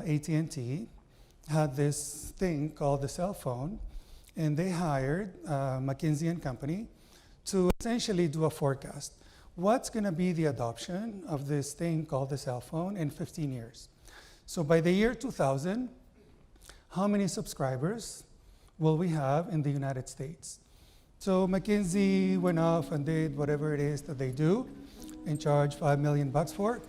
AT&T had this thing called the cell phone, and they hired McKinsey and Company to essentially do a forecast. What's going to be the adoption of this thing called the cell phone in 15 years? So by the year 2000, how many subscribers will we have in the United States? So McKinsey went off and did whatever it is that they do and charged $5 million for.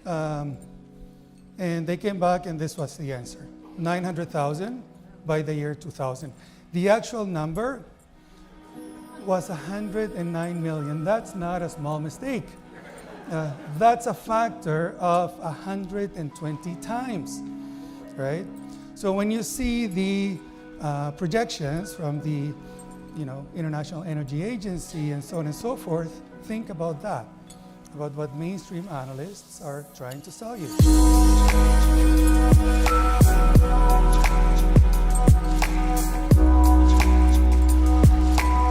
And they came back and this was the answer. 900,000 by the year 2000. The actual number was 109 million. That's not a small mistake. That's a factor of 120 times, right? So when you see the projections from the International Energy Agency and so on and so forth, think about that, about what mainstream analysts are trying to sell you.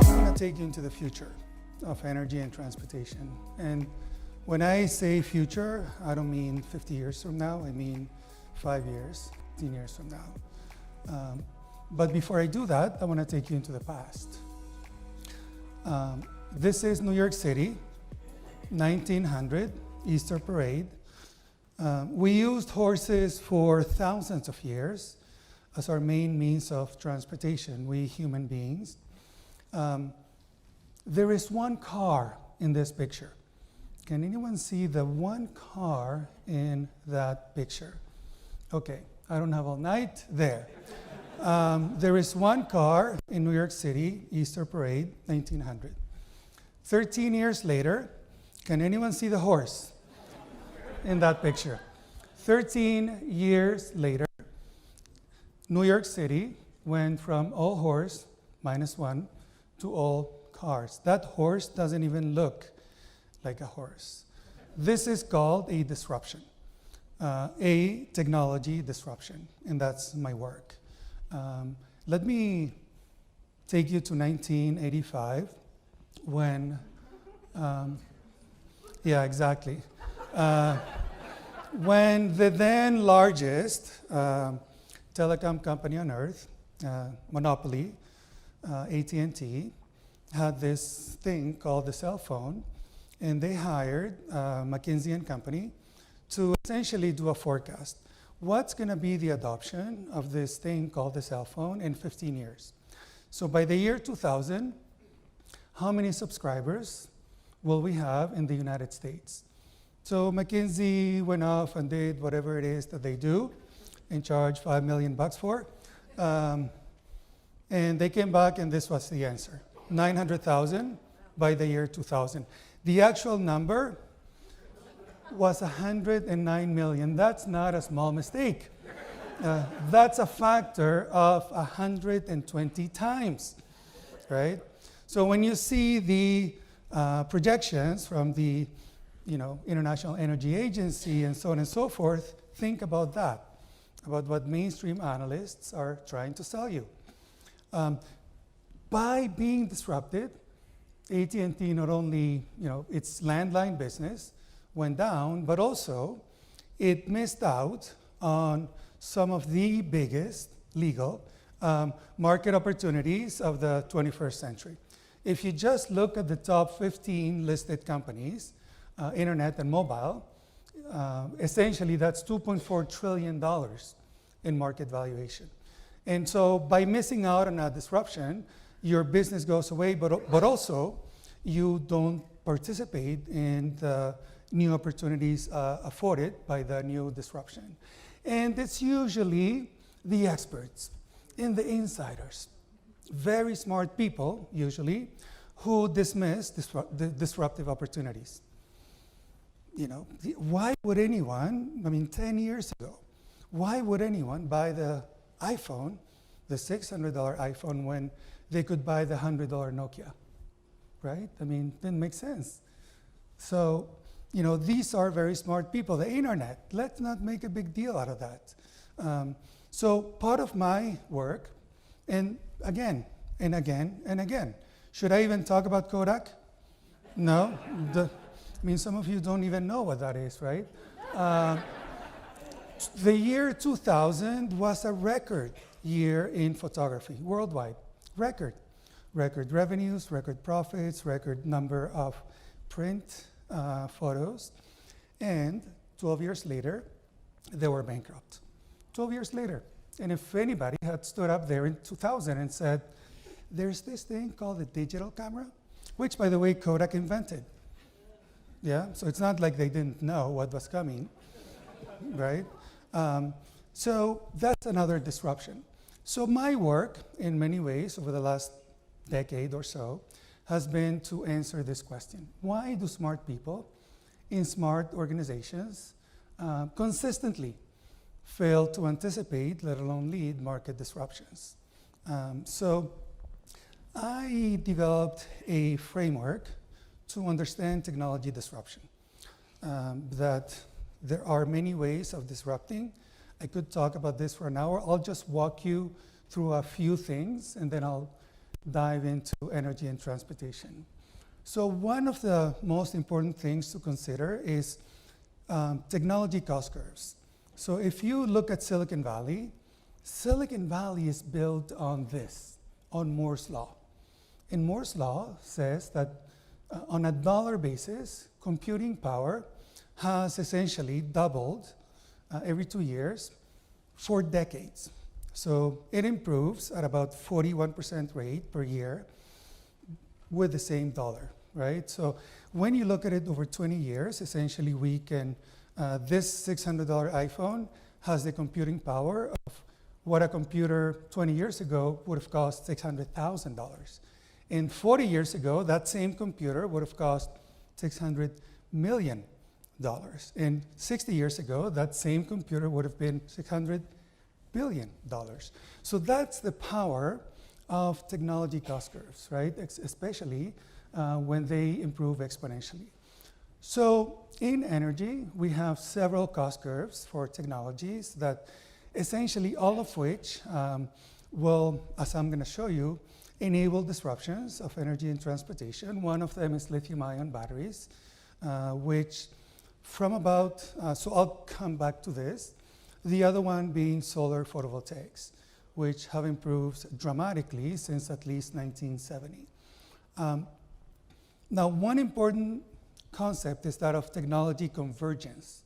I'm going to take you into the future of energy and transportation. And when I say future, I don't mean 50 years from now, I mean 5 years, 10 years from now. But before I do that, I want to take you into the past. This is New York City, 1900, Easter Parade. We used horses for thousands of years as our main means of transportation, we human beings. There is one car in this picture. Can anyone see the one car in that picture? Okay, I don't have all night there. There is one car in New York City, Easter Parade, 1900. 13 years later, can anyone see the horse in that picture? 13 years later, New York City went from all horse, -1, to all cars. That horse doesn't even look like a horse. This is called a disruption, a technology disruption, and that's my work. Let me take you to 1985 when, yeah, exactly. When the then largest telecom company on earth, monopoly, AT&T, had this thing called the cell phone, and they hired McKinsey and Company to essentially do a forecast. What's going to be the adoption of this thing called the cell phone in 15 years? So by the year 2000, how many subscribers will we have in the United States? So McKinsey went off and did whatever it is that they do and charged $5 million for. And they came back and this was the answer. 900,000 by the year 2000. The actual number was 109 million. That's not a small mistake. That's a factor of 120 times, right? So when you see the projections from the International Energy Agency and so on and so forth, think about that, about what mainstream analysts are trying to sell you. By being disrupted, AT&T not only, its landline business went down, but also it missed out on some of the biggest legal market opportunities of the 21st century. If you just look at the top 15 listed companies, internet and mobile, essentially that's $2.4 trillion in market valuation. And so by missing out on a disruption, your business goes away, but also you don't participate in the new opportunities afforded by the new disruption. And it's usually the experts and the insiders, very smart people usually, who dismiss the disruptive opportunities. Why would anyone, 10 years ago, why would anyone buy the iPhone, the $600 iPhone, when they could buy the $100 Nokia, right? Didn't make sense. So, these are very smart people. The internet, let's not make a big deal out of that. So part of my work, and again, and again, and again, should I even talk about Kodak? No? Some of you don't even know what that is, right? The year 2000 was a record year in photography worldwide. Record. Record revenues, record profits, record number of print photos. And 12 years later, they were bankrupt. 12 years later. And if anybody had stood up there in 2000 and said, there's this thing called the digital camera, which, by the way, Kodak invented. Yeah, so it's not like they didn't know what was coming, right? So that's another disruption. So my work, in many ways, over the last decade or so, has been to answer this question. Why do smart people in smart organizations consistently fail to anticipate, let alone lead, market disruptions? So I developed a framework to understand technology disruption, that there are many ways of disrupting. I could talk about this for an hour. I'll just walk you through a few things, and then I'll dive into energy and transportation. So one of the most important things to consider is technology cost curves. So if you look at Silicon Valley is built on this, on Moore's Law. And Moore's Law says that on a dollar basis, computing power has essentially doubled every 2 years for decades. So it improves at about 41% rate per year with the same dollar, right? So when you look at it over 20 years, essentially we can, this $600 iPhone has the computing power of what a computer 20 years ago would have cost $600,000. And 40 years ago, that same computer would have cost $600 million. And 60 years ago, that same computer would have been $600 billion. So that's the power of technology cost curves, right? Especially when they improve exponentially. So in energy, we have several cost curves for technologies that essentially all of which will, as I'm going to show you, enable disruptions of energy and transportation. One of them is lithium-ion batteries, which from about, so I'll come back to this. The other one being solar photovoltaics, which have improved dramatically since at least 1970. Now, one important concept is that of technology convergence.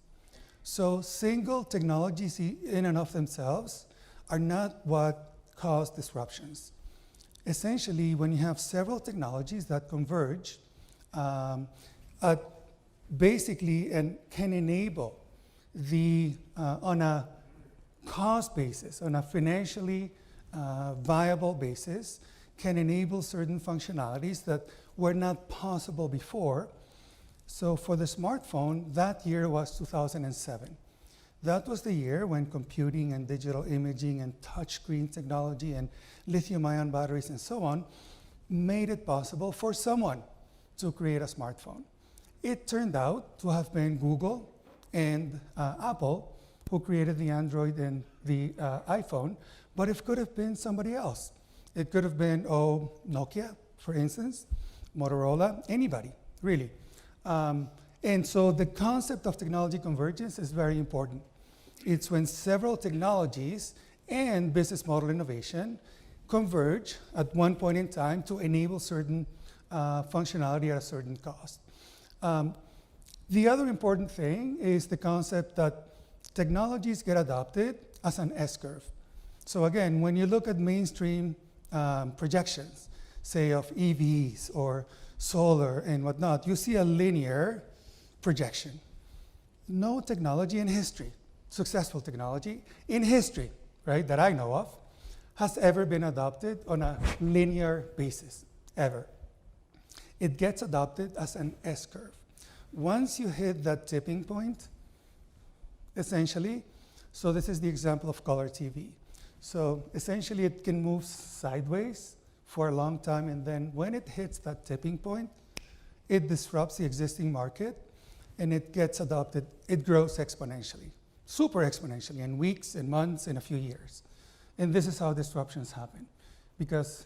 So single technologies in and of themselves are not what cause disruptions. Essentially, when you have several technologies that converge, basically and can enable the, on a cost basis, on a financially viable basis, can enable certain functionalities that were not possible before. So for the smartphone, that year was 2007. That was the year when computing and digital imaging and touchscreen technology and lithium-ion batteries and so on made it possible for someone to create a smartphone. It turned out to have been Google and Apple who created the Android and the iPhone, but it could have been somebody else. It could have been, Nokia, for instance, Motorola, anybody, really. And so the concept of technology convergence is very important. It's when several technologies and business model innovation converge at one point in time to enable certain functionality at a certain cost. The other important thing is the concept that technologies get adopted as an S-curve. So again, when you look at mainstream projections, say of EVs or solar and whatnot, you see a linear projection. No technology in history, successful technology in history, right, that I know of, has ever been adopted on a linear basis, ever. It gets adopted as an S-curve. Once you hit that tipping point, essentially, so this is the example of color TV. So essentially, it can move sideways for a long time, and then when it hits that tipping point, it disrupts the existing market, and it gets adopted. It grows exponentially, super exponentially, in weeks, in months, in a few years. And this is how disruptions happen, because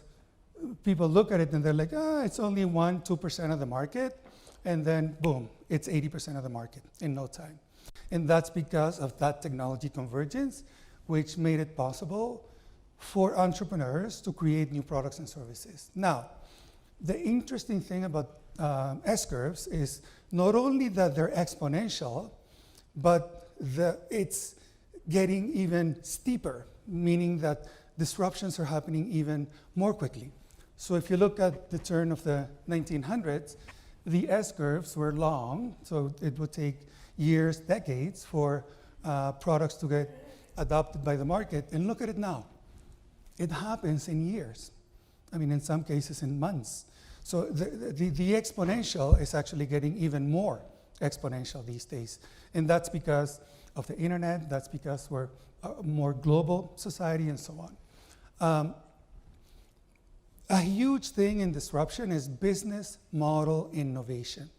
people look at it and they're like, it's only 1%, 2% of the market, and then boom, it's 80% of the market in no time. And that's because of that technology convergence, which made it possible for entrepreneurs to create new products and services. Now, the interesting thing about S-curves is not only that they're exponential, but it's getting even steeper, meaning that disruptions are happening even more quickly. So if you look at the turn of the 1900s, the S-curves were long, so it would take years, decades for products to get adopted by the market. And look at it now. It happens in years. I mean, in some cases, in months. So the exponential is actually getting even more exponential these days. And that's because of the internet, that's because we're a more global society and so on. A huge thing in disruption is business model innovation.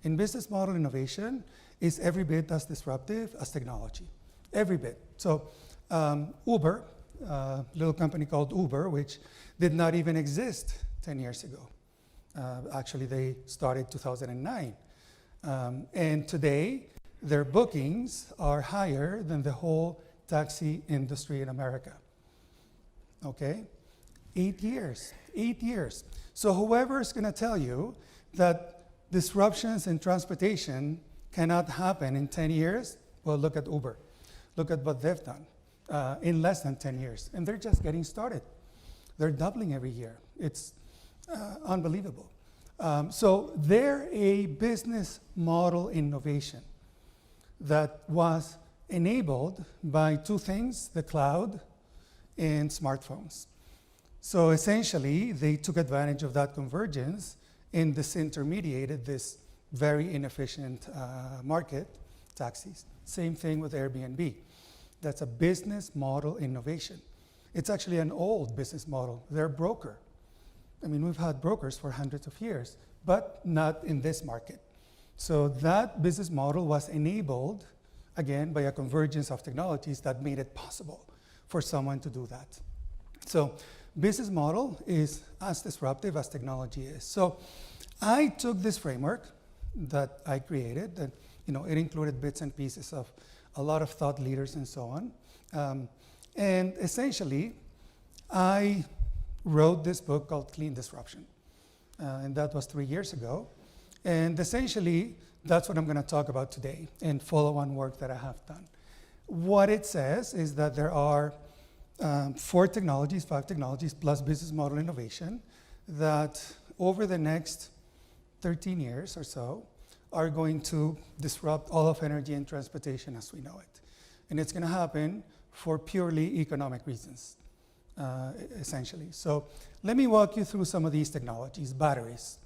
And business model innovation is every bit as disruptive as technology, every bit. So Uber, a little company called Uber, which did not even exist 10 years ago. Actually, they started 2009. And today, their bookings are higher than the whole taxi industry in America. Okay? 8 years. 8 years. So whoever is going to tell you that disruptions in transportation cannot happen in 10 years, well, look at Uber. Look at what they've done in less than 10 years. And they're just getting started. They're doubling every year. It's unbelievable. So they're a business model innovation that was enabled by two things, the cloud and smartphones. So essentially, they took advantage of that convergence and disintermediated this very inefficient market, taxis. Same thing with Airbnb. That's a business model innovation. It's actually an old business model. They're a broker. I mean, we've had brokers for hundreds of years, but not in this market. So that business model was enabled, again, by a convergence of technologies that made it possible for someone to do that. So business model is as disruptive as technology is. So I took this framework that I created, and it included bits and pieces of a lot of thought leaders and so on. And essentially, I wrote this book called Clean Disruption. And that was 3 years ago. And essentially, that's what I'm going to talk about today and follow-on work that I have done. What it says is that there are 5 technologies plus business model innovation that over the next 13 years or so are going to disrupt all of energy and transportation as we know it. And it's going to happen for purely economic reasons, essentially. So let me walk you through some of these technologies. Batteries.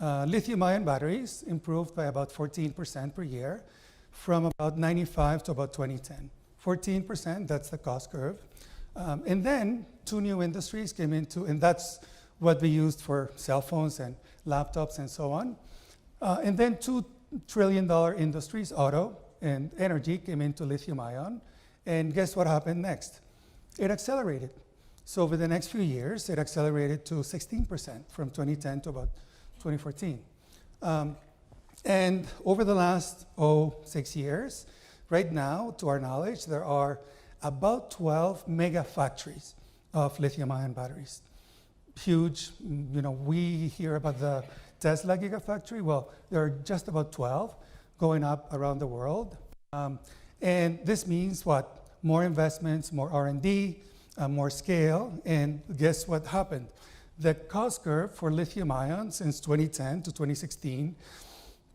Lithium-ion batteries improved by about 14% per year from about 95 to about 2010. 14%, that's the cost curve. And then 2 new industries came into, and that's what we used for cell phones and laptops and so on. And then $2 trillion industries, auto and energy, came into lithium-ion. And guess what happened next? It accelerated. So over the next few years, it accelerated to 16% from 2010 to about 2014. And over the last 6 years, right now, to our knowledge, there are about 12 mega factories of lithium-ion batteries. Huge, we hear about the Tesla Gigafactory. Well, there are just about 12 going up around the world. And this means what? More investments, more R&D, more scale, and guess what happened? The cost curve for lithium-ion since 2010 to 2016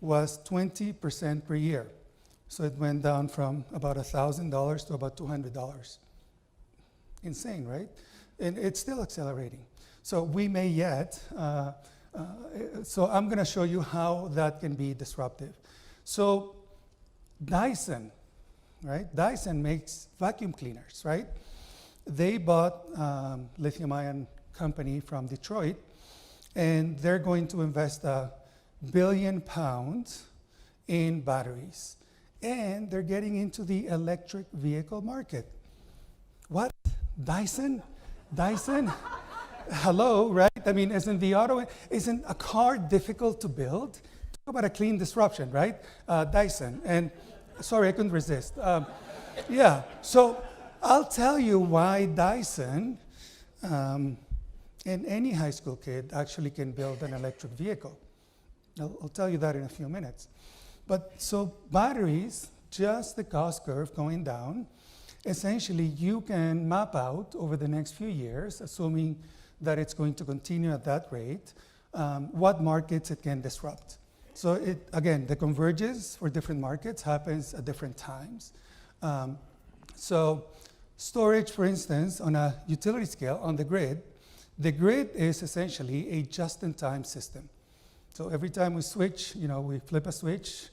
was 20% per year. So it went down from about $1,000 to about $200. Insane, right? And it's still accelerating. So we may yet, so I'm going to show you how that can be disruptive. So Dyson, right? Dyson makes vacuum cleaners, right? They bought lithium-ion company from Detroit, and they're going to invest £1 billion in batteries. And they're getting into the electric vehicle market. What? Dyson? Dyson? Hello, right? I mean, isn't a car difficult to build? Talk about a clean disruption, right? Dyson. And Sorry, I couldn't resist. Yeah, so I'll tell you why Dyson and any high school kid actually can build an electric vehicle. I'll tell you that in a few minutes. But so batteries, just the cost curve going down, essentially you can map out over the next few years, assuming that it's going to continue at that rate, what markets it can disrupt. So again, the convergence for different markets happens at different times. So storage, for instance, on a utility scale, on the grid is essentially a just-in-time system. So every time we switch, we flip a switch,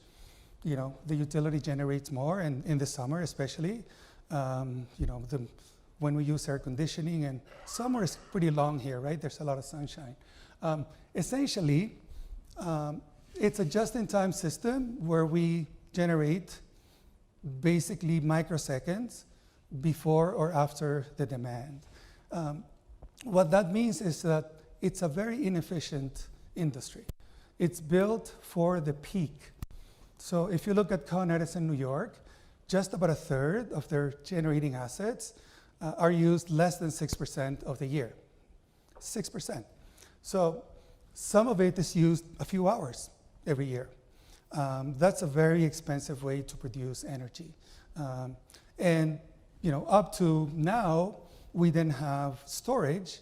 the utility generates more, and in the summer especially, when we use air conditioning, and summer is pretty long here, right? There's a lot of sunshine. Essentially, it's a just-in-time system where we generate basically microseconds before or after the demand. What that means is that it's a very inefficient industry. It's built for the peak. So if you look at Con Edison, New York, just about a third of their generating assets are used less than 6% of the year. 6%. So some of it is used a few hours every year. That's a very expensive way to produce energy. And up to now, we then have storage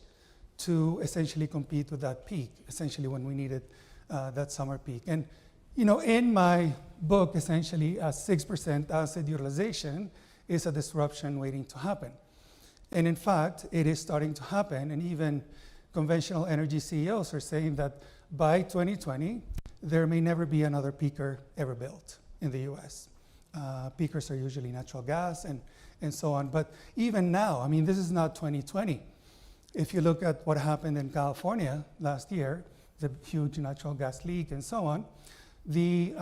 to essentially compete with that peak, essentially when we needed that summer peak. And in my book, essentially, a 6% asset utilization is a disruption waiting to happen. And in fact, it is starting to happen, and even conventional energy CEOs are saying that by 2020, there may never be another peaker ever built in the US. Peakers are usually natural gas and so on. But even now, this is not 2020. If you look at what happened in California last year, the huge natural gas leak and so on, the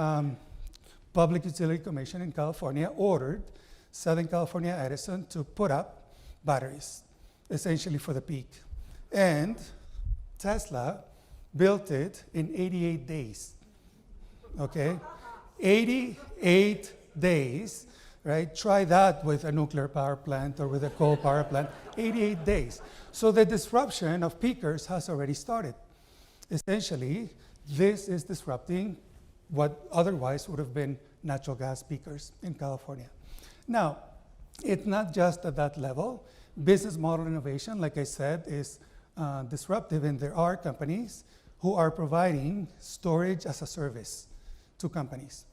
Public Utility Commission in California ordered Southern California Edison to put up batteries, essentially for the peak. And Tesla built it in 88 days, okay? 88 days, right? Try that with a nuclear power plant or with a coal power plant, 88 days. So the disruption of peakers has already started. Essentially, this is disrupting what otherwise would have been natural gas peakers in California. Now, it's not just at that level. Business model innovation, like I said, is disruptive, and there are companies who are providing storage as a service to companies.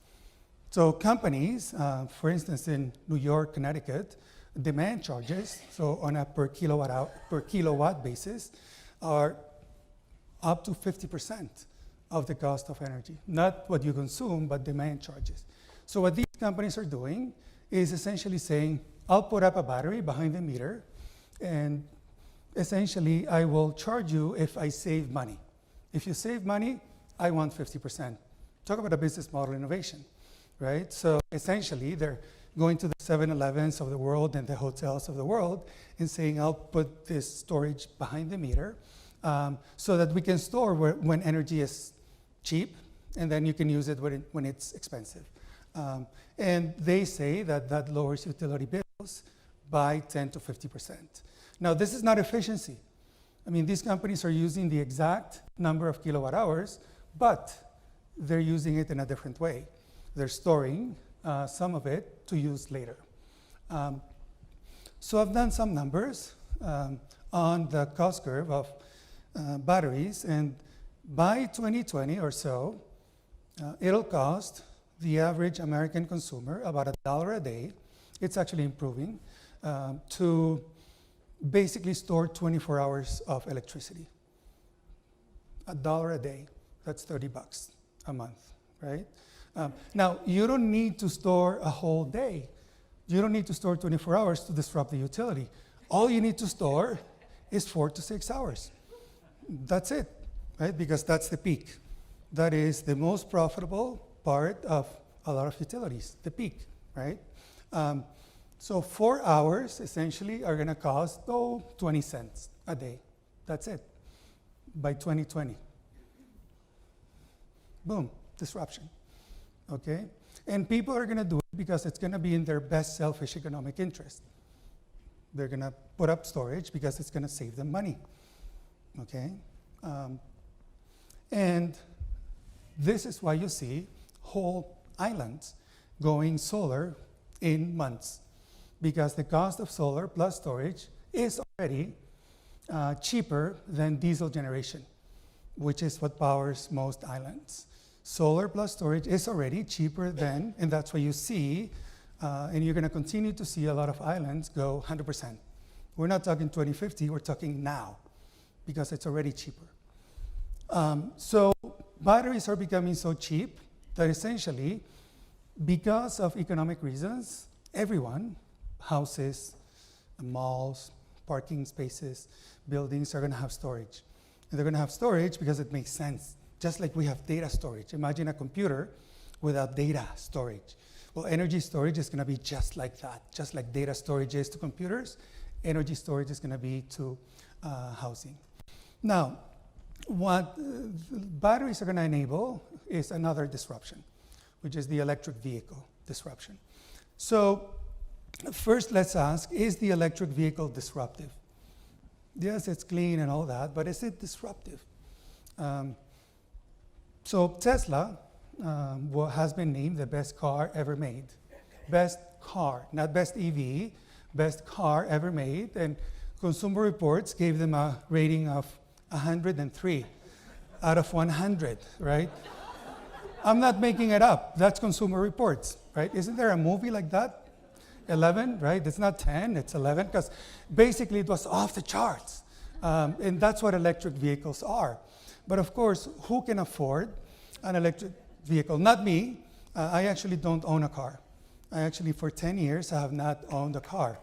So companies, for instance, in New York, Connecticut, demand charges, so on a per kilowatt basis, are up to 50% of the cost of energy. Not what you consume, but demand charges. So what these companies are doing is essentially saying, I'll put up a battery behind the meter, and essentially I will charge you if I save money. If you save money, I want 50%. Talk about a business model innovation, right? So essentially they're going to the 7-Elevens of the world and the hotels of the world and saying, I'll put this storage behind the meter so that we can store when energy is cheap, and then you can use it when it's expensive. And they say that that lowers utility bills by 10 to 50%. Now, this is not efficiency. These companies are using the exact number of kilowatt hours, but they're using it in a different way. They're storing some of it to use later. So I've done some numbers on the cost curve of batteries, and by 2020 or so, it'll cost the average American consumer about $1 a day. It's actually improving to basically store 24 hours of electricity. $1 a day, that's $30 a month, right? Now, you don't need to store a whole day. You don't need to store 24 hours to disrupt the utility. All you need to store is 4 to 6 hours. That's it, right? Because that's the peak. That is the most profitable part of a lot of utilities, the peak, right? So 4 hours essentially are going to cost 20 cents a day. That's it by 2020. Boom, disruption. Okay? And people are going to do it because it's going to be in their best selfish economic interest. They're going to put up storage because it's going to save them money. Okay? And this is why you see whole islands going solar in months, because the cost of solar plus storage is already cheaper than diesel generation, which is what powers most islands. Solar plus storage is already cheaper than, and that's why you see, and you're going to continue to see a lot of islands go 100%. We're not talking 2050, we're talking now, because it's already cheaper. So batteries are becoming so cheap that essentially, because of economic reasons, everyone, houses, malls, parking spaces, buildings are going to have storage. And they're going to have storage because it makes sense. Just like we have data storage. Imagine a computer without data storage. Well, energy storage is going to be just like that. Just like data storage is to computers, energy storage is going to be to housing. Now, what batteries are going to enable is another disruption, which is the electric vehicle disruption. So first, let's ask, is the electric vehicle disruptive? Yes, it's clean and all that, but is it disruptive? So Tesla has been named the best car ever made. Best car, not best EV, best car ever made. And Consumer Reports gave them a rating of 103 out of 100, right? I'm not making it up. That's Consumer Reports, right? Isn't there a movie like that? 11, right? It's not 10, it's 11, because basically it was off the charts. And that's what electric vehicles are. But of course, who can afford an electric vehicle? Not me. I actually don't own a car. I actually, for 10 years, I have not owned a car.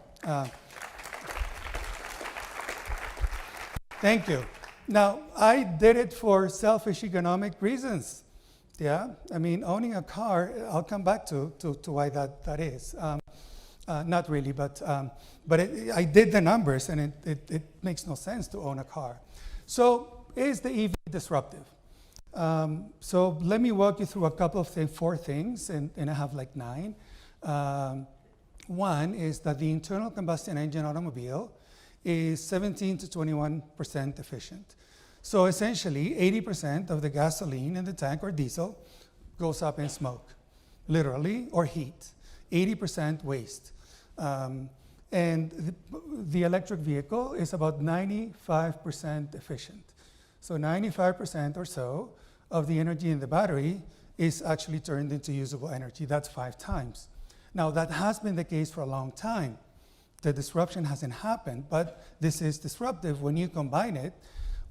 Thank you. Now, I did it for selfish economic reasons. Yeah, I mean, owning a car, I'll come back to why that is. Not really, but I did the numbers, and it makes no sense to own a car. So, is the EV disruptive? So let me walk you through a couple of things, 4 things, and I have like 9. One is that the internal combustion engine automobile is 17 to 21% efficient. So essentially, 80% of the gasoline in the tank or diesel goes up in smoke, literally, or heat. 80% waste. And the electric vehicle is about 95% efficient. So 95% or so of the energy in the battery is actually turned into usable energy. That's 5 times. Now, that has been the case for a long time. The disruption hasn't happened, but this is disruptive when you combine it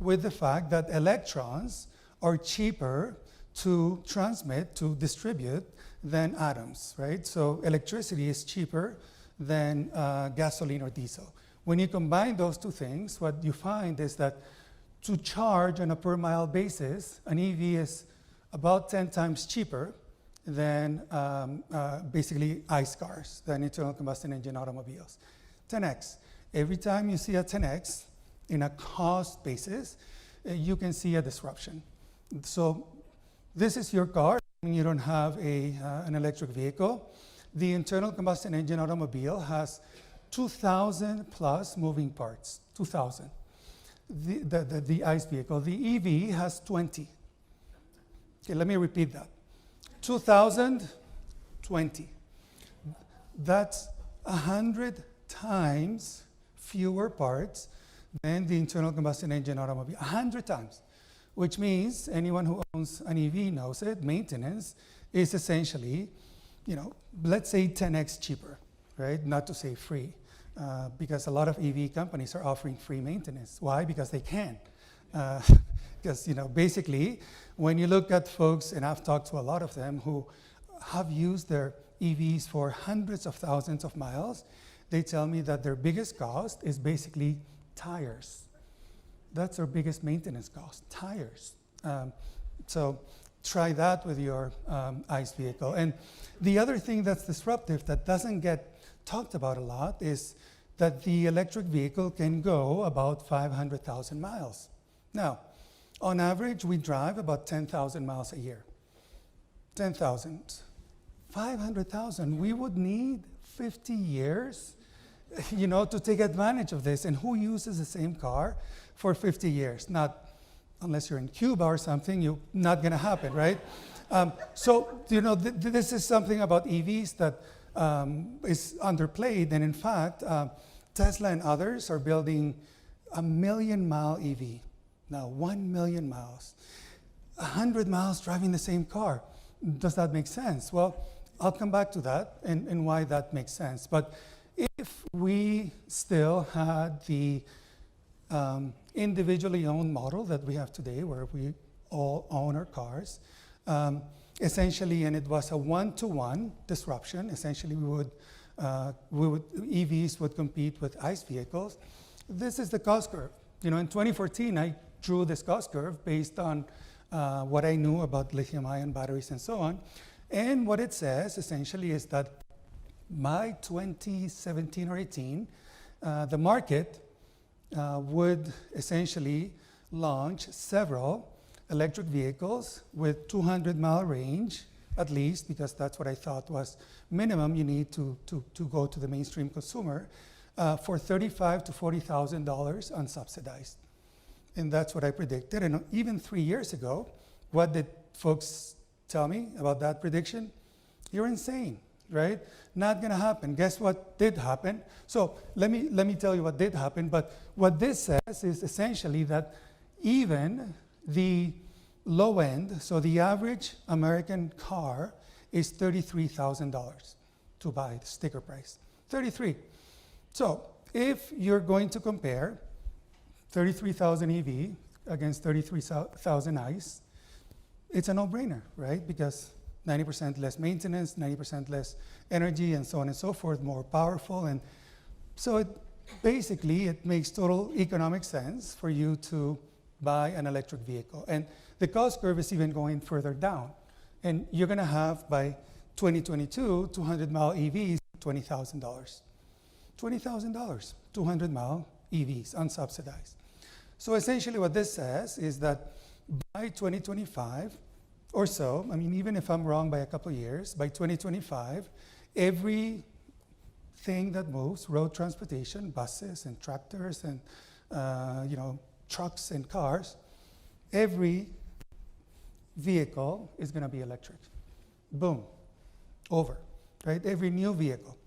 with the fact that electrons are cheaper to transmit, to distribute, than atoms, right? So electricity is cheaper than gasoline or diesel. When you combine those 2 things, what you find is that to charge on a per mile basis, an EV is about 10 times cheaper than basically ICE cars, than internal combustion engine automobiles. 10x. Every time you see a 10x in a cost basis, you can see a disruption. So this is your car. You don't have an electric vehicle. The internal combustion engine automobile has 2,000 plus moving parts, 2,000. The ICE vehicle, the EV has 20. Okay, let me repeat that. 2,000, 20. That's 100 times fewer parts than the internal combustion engine automobile, 100 times. Which means anyone who owns an EV knows it, maintenance is essentially, let's say 10x cheaper, right? Not to say free. Because a lot of EV companies are offering free maintenance. Why? Because they can. Because basically, when you look at folks, and I've talked to a lot of them who have used their EVs for hundreds of thousands of miles, they tell me that their biggest cost is basically tires. That's their biggest maintenance cost, tires. So try that with your ICE vehicle. And the other thing that's disruptive that doesn't get talked about a lot is that the electric vehicle can go about 500,000 miles. Now, on average, we drive about 10,000 miles a year. 10,000. 500,000. We would need 50 years, to take advantage of this. And who uses the same car for 50 years? Not unless you're in Cuba or something, not going to happen, right? This is something about EVs that is underplayed. And in fact, Tesla and others are building a 1,000,000-mile EV. Now, 1 million miles. 100 miles driving the same car. Does that make sense? Well, I'll come back to that and why that makes sense. But if we still had the individually owned model that we have today, where we all own our cars, essentially, and it was a one-to-one disruption, essentially EVs would compete with ICE vehicles. This is the cost curve. In 2014, I drew this cost curve based on what I knew about lithium-ion batteries and so on. And what it says, essentially, is that by 2017 or 18, the market would essentially launch several electric vehicles with 200-mile range, at least, because that's what I thought was minimum you need to go to the mainstream consumer, for $35,000 to $40,000 unsubsidized. And that's what I predicted. And even 3 years ago, what did folks tell me about that prediction? You're insane, right? Not going to happen. Guess what did happen? So let me tell you what did happen. But what this says is essentially that even the low end, so the average American car is $33,000 to buy, the sticker price. 33. So if you're going to compare 33,000 EV against 33,000 ICE, it's a no-brainer, right? Because 90% less maintenance, 90% less energy, and so on and so forth, more powerful. And so it makes total economic sense for you to buy an electric vehicle. And the cost curve is even going further down. And you're going to have, by 2022, 200-mile EVs, $20,000. $20,000, 200-mile EVs, unsubsidized. So essentially what this says is that by 2025 or so, even if I'm wrong by a couple of years, by 2025, everything that moves, road transportation, buses and tractors and trucks and cars, every vehicle is going to be electric. Boom, over, right? Every new vehicle.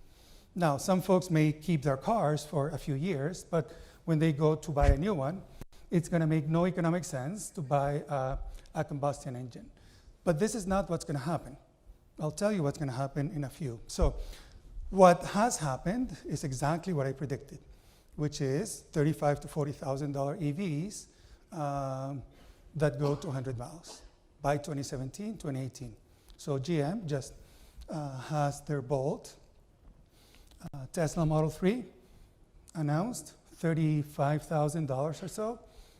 Now, some folks may keep their cars for a few years, but when they go to buy a new one, it's going to make no economic sense to buy a combustion engine. But this is not what's going to happen. I'll tell you what's going to happen in a few. So what has happened is exactly what I predicted, which is $35,000 to $40,000 EVs that go to 100 miles by 2017, 2018. So GM just has their Bolt. Tesla Model 3 announced $35,000 or so.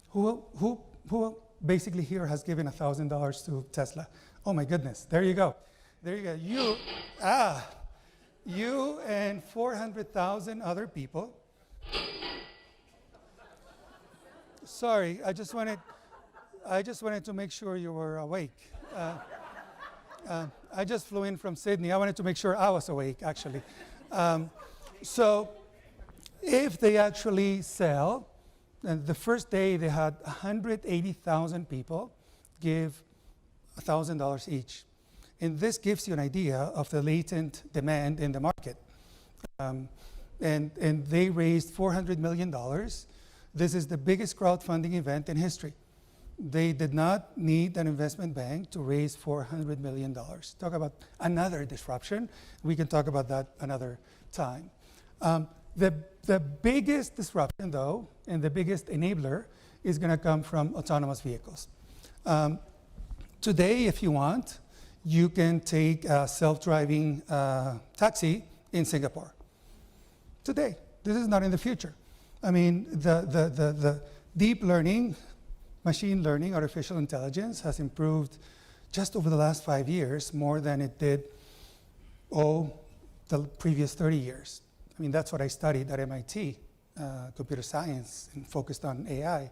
Who basically here has given $1,000 to Tesla? Oh my goodness, there you go. There you go. You and 400,000 other people. Sorry, I just wanted to make sure you were awake. I just flew in from Sydney. I wanted to make sure I was awake, actually. So if they actually sell, and the first day they had 180,000 people give $1,000 each. And this gives you an idea of the latent demand in the market. And they raised $400 million. This is the biggest crowdfunding event in history. They did not need an investment bank to raise $400 million. Talk about another disruption. We can talk about that another time. The biggest disruption, though, and the biggest enabler is going to come from autonomous vehicles. Today, if you want, you can take a self-driving taxi in Singapore. Today. This is not in the future. The deep learning, machine learning, artificial intelligence has improved just over the last 5 years more than it did, the previous 30 years. That's what I studied at MIT, computer science, and focused on AI.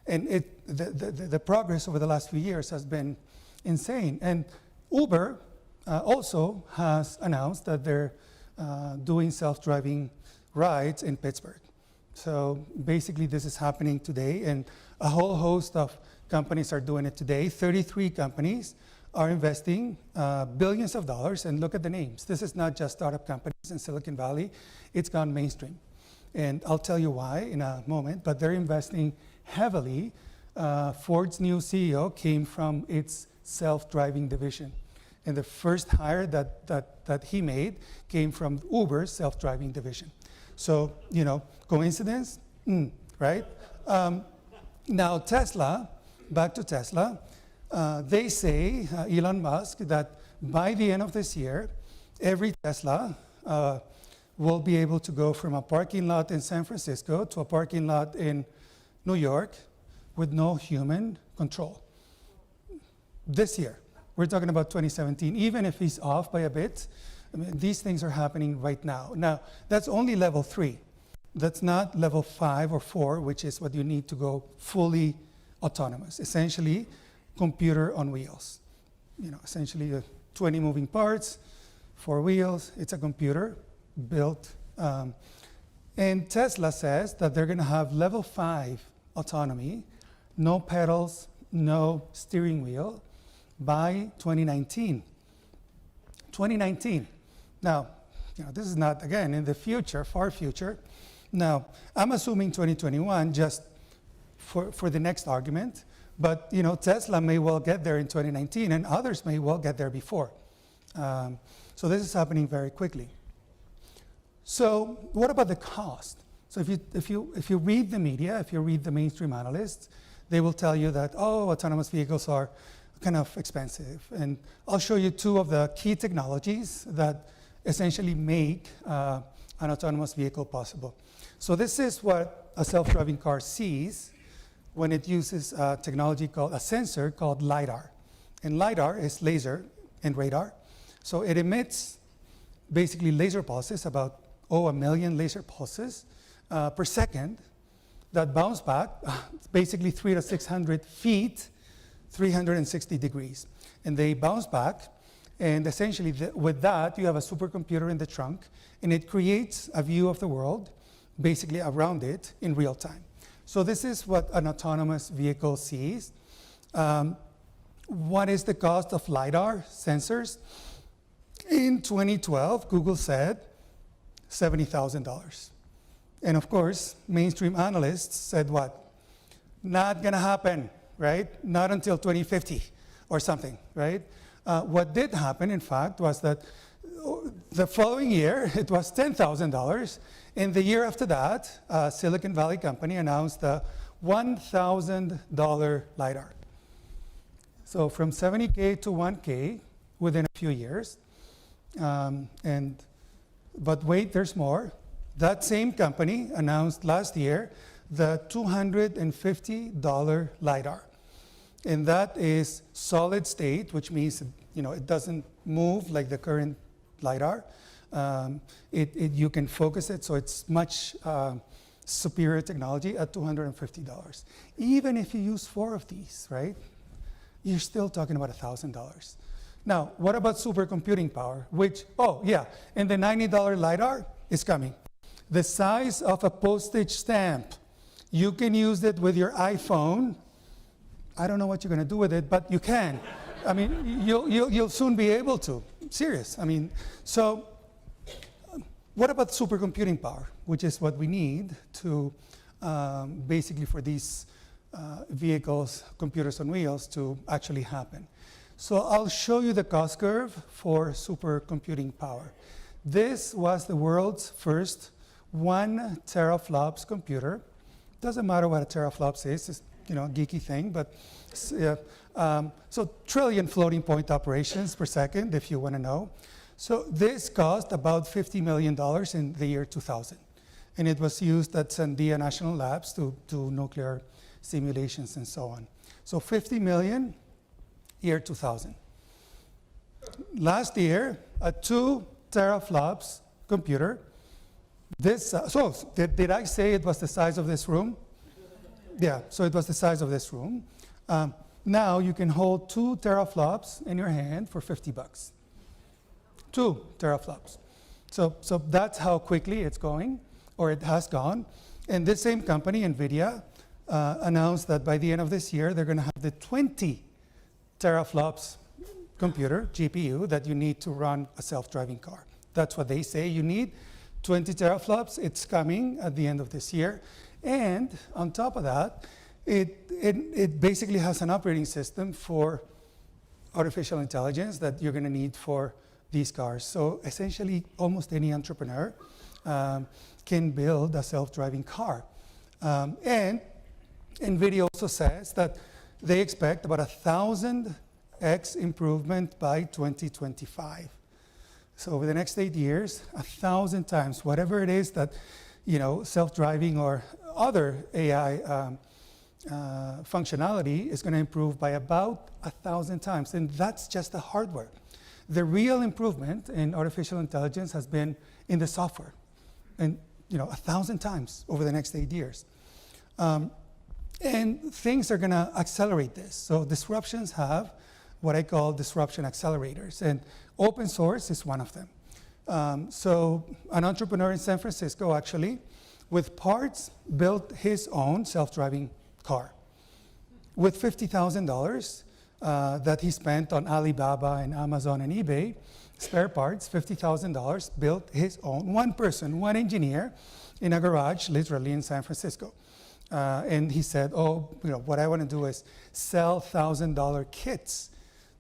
And the progress over the last few years has been insane. And Uber also has announced that they're doing self-driving rides in Pittsburgh. So basically this is happening today, and a whole host of companies are doing it today. 33 companies are investing billions of dollars, and look at the names. This is not just startup companies in Silicon Valley, it's gone mainstream. And I'll tell you why in a moment, but they're investing heavily. Ford's new CEO came from its self-driving division. And the first hire that he made came from Uber's self-driving division. So, you know, coincidence? Right? Now Tesla, back to Tesla, they say, Elon Musk, that by the end of this year, every Tesla will be able to go from a parking lot in San Francisco to a parking lot in New York with no human control. This year. We're talking about 2017. Even if he's off by a bit, I mean, these things are happening right now. Now, that's only level 3. That's not level 5 or 4, which is what you need to go fully autonomous. Essentially, computer on wheels. You know, essentially 20 moving parts, 4 wheels. It's a computer built. And Tesla says that they're going to have level 5 autonomy, no pedals, no steering wheel, by 2019. 2019. Now, you know, this is not, again, in the future, far future. Now, I'm assuming 2021 just for the next argument, but, you know, Tesla may well get there in 2019, and others may well get there before. So this is happening very quickly. So what about the cost? So if you read the media, if you read the mainstream analysts, they will tell you that, oh, autonomous vehicles are kind of expensive. And I'll show you 2 of the key technologies that essentially make an autonomous vehicle possible. So this is what a self-driving car sees when it uses a technology called, a sensor called LiDAR. And LiDAR is laser and radar. So it emits basically laser pulses, about, 1 million laser pulses per second that bounce back basically 300 to 600 feet, 360 degrees. And they bounce back, and essentially with that, you have a supercomputer in the trunk, and it creates a view of the world, basically around it, in real time. So this is what an autonomous vehicle sees. What is the cost of LiDAR sensors? In 2012, Google said $70,000. And of course, mainstream analysts said what? Not gonna happen, right? Not until 2050 or something, right? What did happen, in fact, was that the following year, it was $10,000. And the year after that, a Silicon Valley company announced the $1,000 LiDAR. So from 70K to 1K within a few years. But wait, there's more. That same company announced last year the $250 LiDAR. And that is solid state, which means, you know, it doesn't move like the current LiDAR. You can focus it, so it's much superior technology at $250. Even if you use 4 of these, right, you're still talking about $1,000. Now, what about supercomputing power? Which, oh yeah, and the $90 LiDAR is coming. The size of a postage stamp. You can use it with your iPhone. I don't know what you're going to do with it, but you can. I mean, you'll soon be able to. Serious. I mean, so what about supercomputing power, which is what we need to basically for these vehicles, computers on wheels, to actually happen. So I'll show you the cost curve for supercomputing power. This was the world's first 1 teraflops computer. Doesn't matter what a teraflops is, it's, you know, a geeky thing, but so trillion floating point operations per second, if you want to know. So this cost about $50 million in the year 2000. And it was used at Sandia National Labs to do nuclear simulations and so on. So 50 million, year 2000. Last year, a 2 teraflops computer. This, so did I say it was the size of this room? Yeah, so it was the size of this room. Now you can hold 2 teraflops in your hand for $50. 2 teraflops. So that's how quickly it's going, or it has gone. And this same company, NVIDIA, announced that by the end of this year, they're going to have the 20 teraflops computer, GPU, that you need to run a self-driving car. That's what they say you need, 20 teraflops. It's coming at the end of this year. And on top of that, it basically has an operating system for artificial intelligence that you're going to need for these cars. So essentially, almost any entrepreneur can build a self-driving car. And NVIDIA also says that they expect about 1,000x improvement by 2025. So over the next 8 years, 1,000 times, whatever it is that, self-driving or other AI functionality is going to improve by about 1,000 times. And that's just the hardware. The real improvement in artificial intelligence has been in the software. And 1,000 times over the next 8 years. And things are going to accelerate this. So disruptions have what I call disruption accelerators. And open source is one of them. So an entrepreneur in San Francisco, actually, with parts, built his own self-driving car. With $50,000 that he spent on Alibaba and Amazon and eBay, spare parts, $50,000, built his own, one person, one engineer, in a garage, literally in San Francisco. And he said, what I want to do is sell $1,000 kits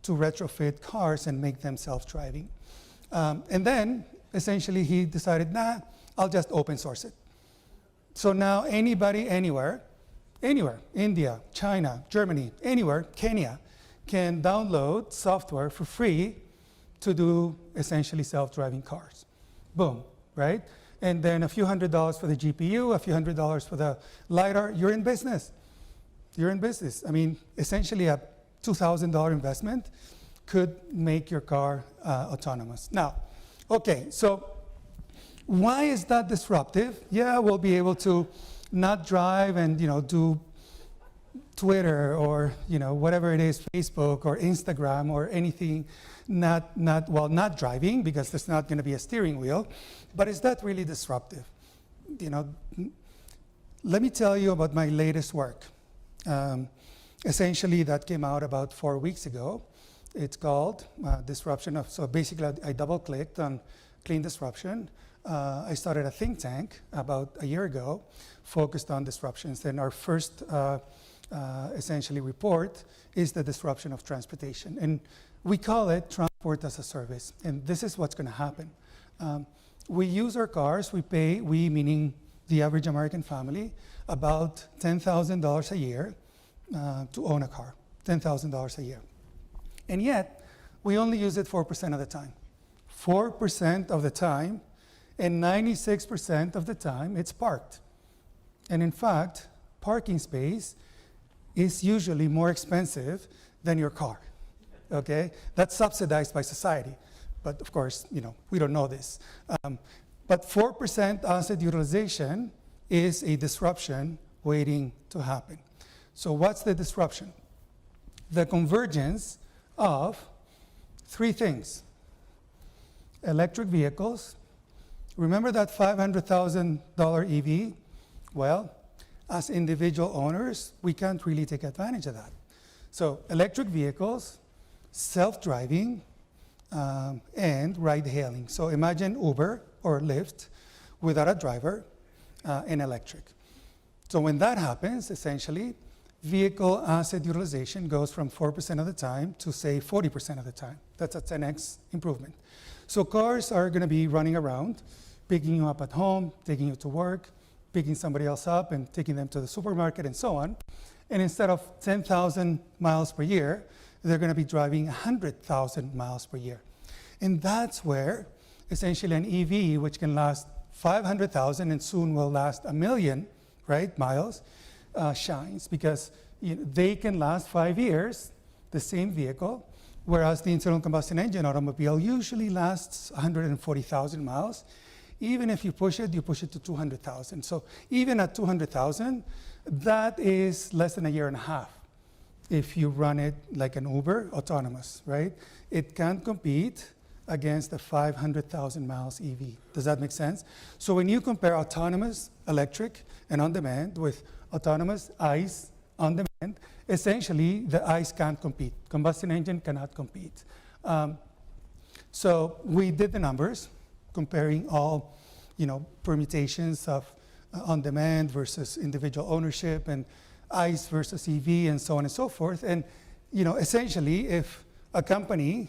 to retrofit cars and make them self-driving. And then, essentially, he decided, I'll just open source it. So now anybody, anywhere, India, China, Germany, anywhere, Kenya, can download software for free to do essentially self-driving cars. Boom, right? And then a few $100s for the GPU, a few $100s for the LiDAR, you're in business. You're in business. I mean, essentially a $2,000 investment could make your car autonomous. Now, okay, so why is that disruptive? Yeah, we'll be able to not drive and do Twitter or whatever it is, Facebook or Instagram or anything, not driving, because there's not going to be a steering wheel. But is that really disruptive? Let me tell you about my latest work. Essentially, that came out about 4 weeks ago. It's called Disruption of. So basically, I double-clicked on clean disruption. I started a think tank about a year ago, focused on disruptions. And our first essentially report is the disruption of transportation. And we call it transport as a service. And this is what's going to happen. We use our cars, we meaning the average American family, about $10,000 a year to own a car, $10,000 a year. And yet, we only use it 4% of the time. 4% of the time, and 96% of the time, it's parked. And in fact, parking space is usually more expensive than your car, okay? That's subsidized by society. But of course, we don't know this. But 4% asset utilization is a disruption waiting to happen. So what's the disruption? The convergence of 3 things. Electric vehicles. Remember that $500,000 EV? Well, as individual owners, we can't really take advantage of that. So electric vehicles, self-driving, and ride-hailing. So imagine Uber or Lyft without a driver and electric. So when that happens, essentially, vehicle asset utilization goes from 4% of the time to, say, 40% of the time. That's a 10x improvement. So cars are going to be running around, picking you up at home, taking you to work, picking somebody else up and taking them to the supermarket and so on. And instead of 10,000 miles per year, they're going to be driving 100,000 miles per year. And that's where essentially an EV, which can last 500,000 and soon will last 1 million, right, miles, shines, because they can last 5 years, the same vehicle, whereas the internal combustion engine automobile usually lasts 140,000 miles. Even if you push it to 200,000. So even at 200,000, that is less than a year and a half if you run it like an Uber, autonomous, right? It can't compete against the 500,000 miles EV. Does that make sense? So when you compare autonomous electric and on-demand with autonomous ICE on-demand, essentially the ICE can't compete. Combustion engine cannot compete. So we did the numbers, comparing all, permutations of on-demand versus individual ownership and ICE versus EV and so on and so forth. And, essentially, if a company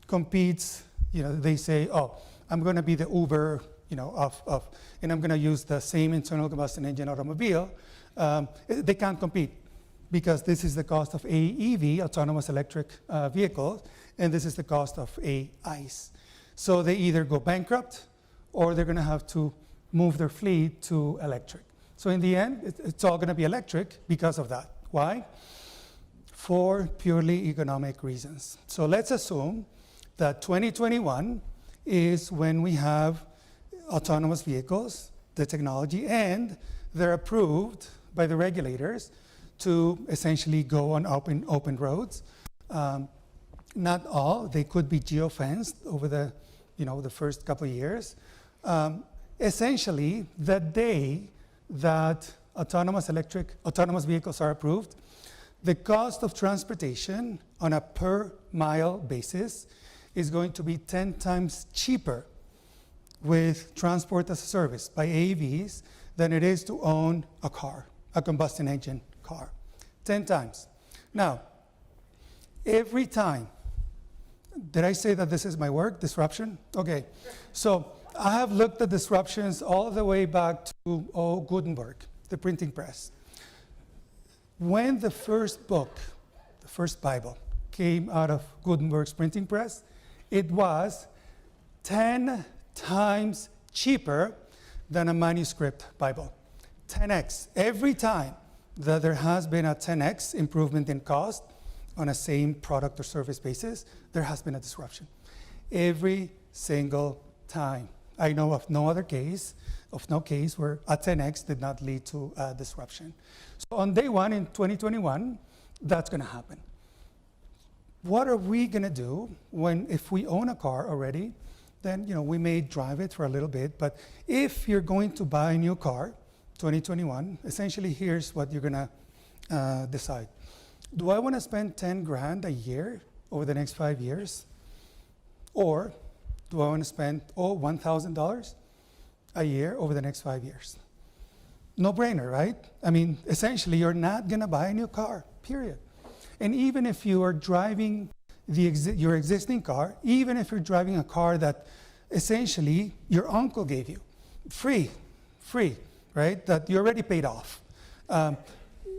competes, they say, oh, I'm going to be the Uber, and I'm going to use the same internal combustion engine automobile, they can't compete because this is the cost of a EV, autonomous electric vehicle, and this is the cost of a ICE. So they either go bankrupt or they're going to have to move their fleet to electric. So in the end, it's all going to be electric because of that. Why? For purely economic reasons. So let's assume that 2021 is when we have autonomous vehicles, the technology, and they're approved by the regulators to essentially go on open roads. Not all, they could be geo-fenced over the first couple of years. Essentially, the day that autonomous vehicles are approved, the cost of transportation on a per mile basis is going to be 10 times cheaper with transport as a service by AVs than it is to own a car, a combustion engine car. 10 times. Now, every time, did I say that this is my work, disruption? Okay, so I have looked at disruptions all the way back to Gutenberg, the printing press. When the first book, the first Bible, came out of Gutenberg's printing press, it was 10 times cheaper than a manuscript Bible. 10x. Every time that there has been a 10x improvement in cost on a same product or service basis, there has been a disruption. Every single time. I know of no case where a 10x did not lead to a disruption. So on day one in 2021, that's going to happen. What are we going to do if we own a car already? Then we may drive it for a little bit, but if you're going to buy a new car, 2021, essentially here's what you're going to decide. Do I want to spend 10 grand a year over the next 5 years? Or do I want to spend $1,000 a year over the next 5 years? No brainer, right? I mean, essentially, you're not going to buy a new car, period. And even if you are driving your existing car, even if you're driving a car that essentially your uncle gave you, free, right? That you already paid off.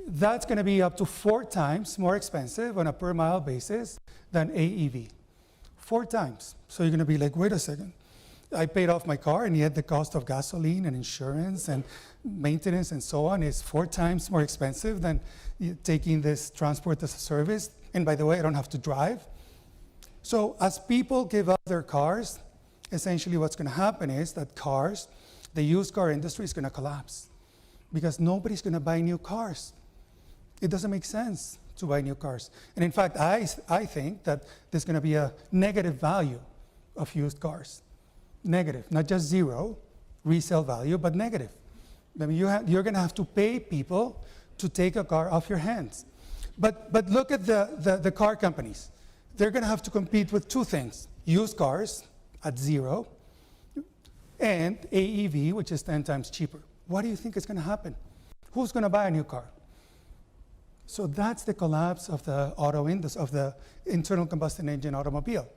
That's going to be up to 4 times more expensive on a per mile basis than AEV. 4 times. So you're going to be like, wait a second. I paid off my car, and yet the cost of gasoline and insurance and maintenance and so on is 4 times more expensive than taking this transport as a service. And by the way, I don't have to drive. So as people give up their cars, essentially what's going to happen is that the used car industry is going to collapse because nobody's going to buy new cars. It doesn't make sense to buy new cars. And in fact, I think that there's going to be a negative value of used cars. Negative, not just zero resale value, but negative. I mean, you're going to have to pay people to take a car off your hands. But look at the car companies. They're going to have to compete with 2 things: used cars at zero and AEV, which is 10 times cheaper. What do you think is going to happen? Who's going to buy a new car? So that's the collapse of the auto industry, of the internal combustion engine automobile.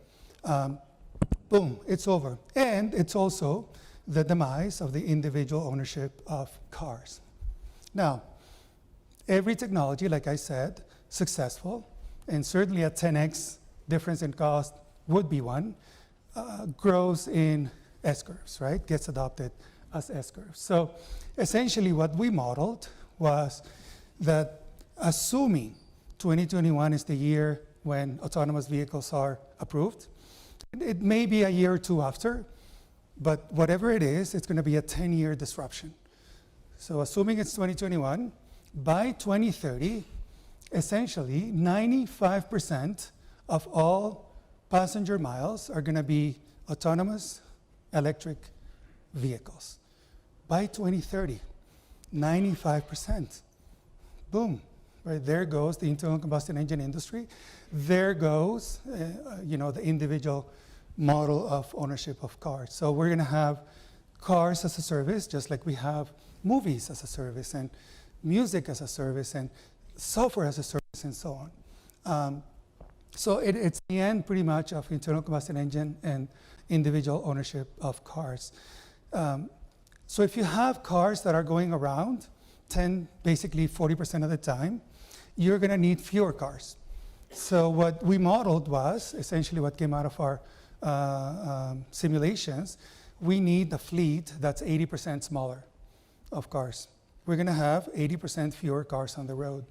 Boom, it's over. And it's also the demise of the individual ownership of cars. Now, every technology, like I said, successful, and certainly a 10x difference in cost would be one, grows in S-curves, right? Gets adopted as S-curves. So essentially what we modeled was that assuming 2021 is the year when autonomous vehicles are approved, it may be a year or 2 after, but whatever it is, it's going to be a 10-year disruption. So assuming it's 2021, by 2030, essentially 95% of all passenger miles are going to be autonomous electric vehicles. By 2030, 95%. Boom. Right, there goes the internal combustion engine industry. There goes the individual model of ownership of cars. So we're going to have cars as a service, just like we have movies as a service, and music as a service, and software as a service, and so on. So it's the end, pretty much, of internal combustion engine and individual ownership of cars. So if you have cars that are going around basically 40% of the time, you're going to need fewer cars. So what we modeled was essentially what came out of our simulations. We need a fleet that's 80% smaller of cars. We're going to have 80% fewer cars on the road.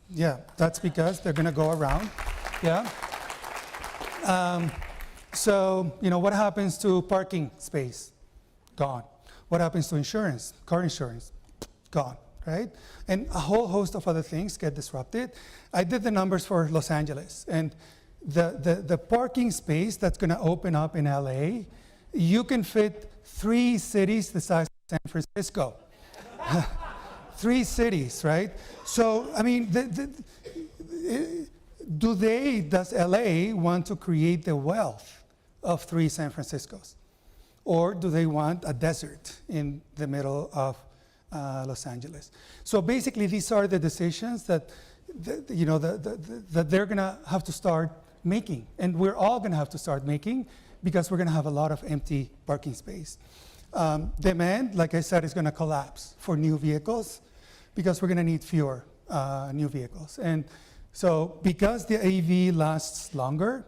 Yeah, that's because they're going to go around. Yeah. So, what happens to parking space? Gone. What happens to insurance? Car insurance? Gone, right? And a whole host of other things get disrupted. I did the numbers for Los Angeles, and the parking space that's going to open up in LA, you can fit 3 cities the size of San Francisco. 3 cities, right? So, I mean, does LA want to create the wealth of 3 San Franciscos? Or do they want a desert in the middle of Los Angeles? So basically, these are the decisions that that they're going to have to start making, and we're all going to have to start making, because we're going to have a lot of empty parking space. Demand, like I said, is going to collapse for new vehicles, because we're going to need fewer new vehicles. And so because the AV lasts longer,